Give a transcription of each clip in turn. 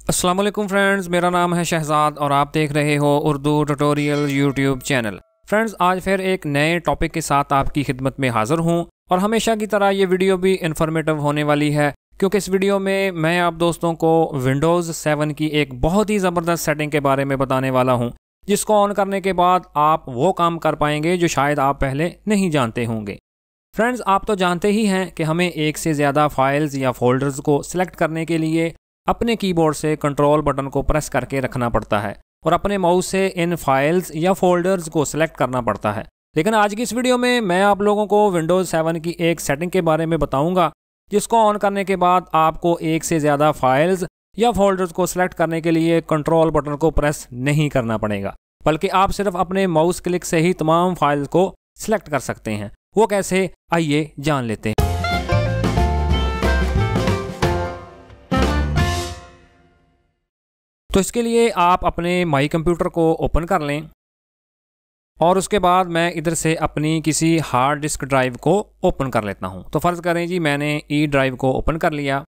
अस्सलाम वालेकुम फ्रेंड्स, मेरा नाम है शहजाद और आप देख रहे हो Urdu tutorial YouTube channel. Friends, आज फिर एक नए टॉपिक के साथ आपकी खिदमत में हाज़िर हूँ और हमेशा की तरह ये वीडियो भी इन्फॉर्मेटिव होने वाली है, क्योंकि इस वीडियो में मैं आप दोस्तों को विंडोज़ 7 की एक बहुत ही ज़बरदस्त सेटिंग के बारे में बताने वाला हूँ, जिसको ऑन करने के बाद आप वो काम कर पाएंगे जो शायद आप पहले नहीं जानते होंगे। फ्रेंड्स, आप तो जानते ही हैं कि हमें एक से ज़्यादा फाइल्स या फोल्डर्स को सिलेक्ट करने के लिए अपने कीबोर्ड से कंट्रोल बटन को प्रेस करके रखना पड़ता है और अपने माउस से इन फाइल्स या फोल्डर्स को सिलेक्ट करना पड़ता है। लेकिन आज की इस वीडियो में मैं आप लोगों को विंडोज़ 7 की एक सेटिंग के बारे में बताऊंगा, जिसको ऑन करने के बाद आपको एक से ज़्यादा फाइल्स या फोल्डर्स को सिलेक्ट करने के लिए कंट्रोल बटन को प्रेस नहीं करना पड़ेगा, बल्कि आप सिर्फ अपने माउस क्लिक से ही तमाम फाइल्स को सिलेक्ट कर सकते हैं। वो कैसे, आइए जान लेते हैं। तो इसके लिए आप अपने माई कंप्यूटर को ओपन कर लें और उसके बाद मैं इधर से अपनी किसी हार्ड डिस्क ड्राइव को ओपन कर लेता हूं। तो फ़र्ज़ करें जी, मैंने ई ड्राइव को ओपन कर लिया।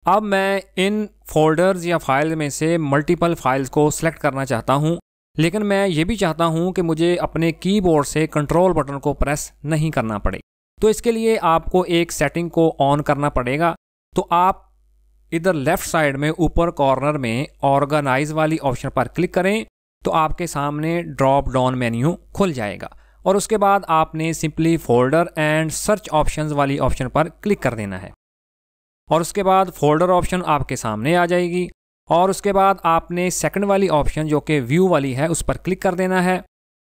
अब मैं इन फोल्डर्स या फाइल में से मल्टीपल फाइल्स को सिलेक्ट करना चाहता हूं, लेकिन मैं ये भी चाहता हूं कि मुझे अपने कीबोर्ड से कंट्रोल बटन को प्रेस नहीं करना पड़े। तो इसके लिए आपको एक सेटिंग को ऑन करना पड़ेगा। तो आप इधर लेफ्ट साइड में ऊपर कॉर्नर में ऑर्गेनाइज वाली ऑप्शन पर क्लिक करें तो आपके सामने ड्रॉप डाउन मेन्यू खुल जाएगा और उसके बाद आपने simply folder and search options वाली ऑप्शन पर क्लिक कर देना है और उसके बाद फोल्डर ऑप्शन आपके सामने आ जाएगी और उसके बाद आपने सेकंड वाली ऑप्शन जो कि व्यू वाली है उस पर क्लिक कर देना है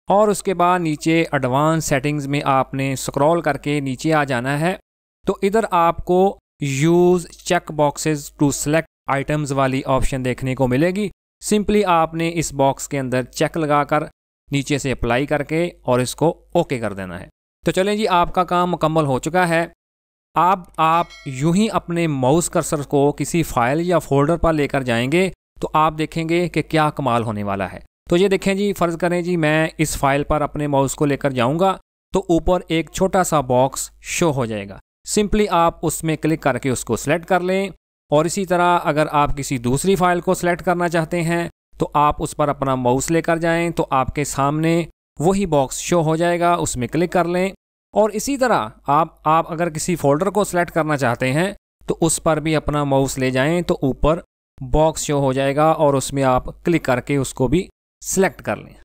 और उसके बाद नीचे एडवांस सेटिंग्स में आपने स्क्रॉल करके नीचे आ जाना है। तो इधर आपको use check boxes to select items वाली ऑप्शन देखने को मिलेगी। सिंपली आपने इस बॉक्स के अंदर चेक लगाकर नीचे से अप्लाई करके और इसको ओके कर देना है। तो चलें जी, आपका काम मुकम्मल हो चुका है। अब आप यूं ही अपने माउस कर्सर को किसी फाइल या फोल्डर पर लेकर जाएंगे तो आप देखेंगे कि क्या कमाल होने वाला है। तो ये देखें जी, फ़र्ज़ करें जी मैं इस फाइल पर अपने माउस को लेकर जाऊंगा तो ऊपर एक छोटा सा बॉक्स शो हो जाएगा। सिंपली आप उसमें क्लिक करके उसको सिलेक्ट कर लें और इसी तरह अगर आप किसी दूसरी फाइल को सिलेक्ट करना चाहते हैं तो आप उस पर अपना माउस लेकर जाएं तो आपके सामने वही बॉक्स शो हो जाएगा, उसमें क्लिक कर लें। और इसी तरह आप अगर किसी फोल्डर को सिलेक्ट करना चाहते हैं तो उस पर भी अपना माउस ले जाएं तो ऊपर बॉक्स शो हो जाएगा और उसमें आप क्लिक करके उसको भी सिलेक्ट कर लें।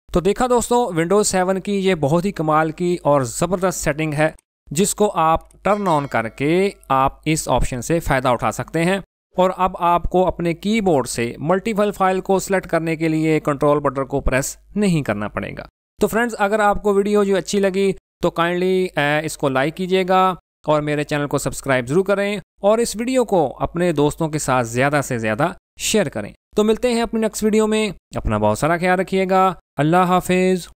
तो देखा दोस्तों, विंडोज़ 7 की ये बहुत ही कमाल की और ज़बरदस्त सेटिंग है, जिसको आप टर्न ऑन करके आप इस ऑप्शन से फ़ायदा उठा सकते हैं। और अब आपको अपने कीबोर्ड से मल्टीपल फाइल को सिलेक्ट करने के लिए कंट्रोल बटन को प्रेस नहीं करना पड़ेगा। तो फ्रेंड्स, अगर आपको वीडियो जो अच्छी लगी तो काइंडली इसको लाइक कीजिएगा और मेरे चैनल को सब्सक्राइब ज़रूर करें और इस वीडियो को अपने दोस्तों के साथ ज़्यादा से ज़्यादा शेयर करें। तो मिलते हैं अपनी नेक्स्ट वीडियो में। अपना बहुत सारा ख्याल रखिएगा। अल्लाह हाफिज़।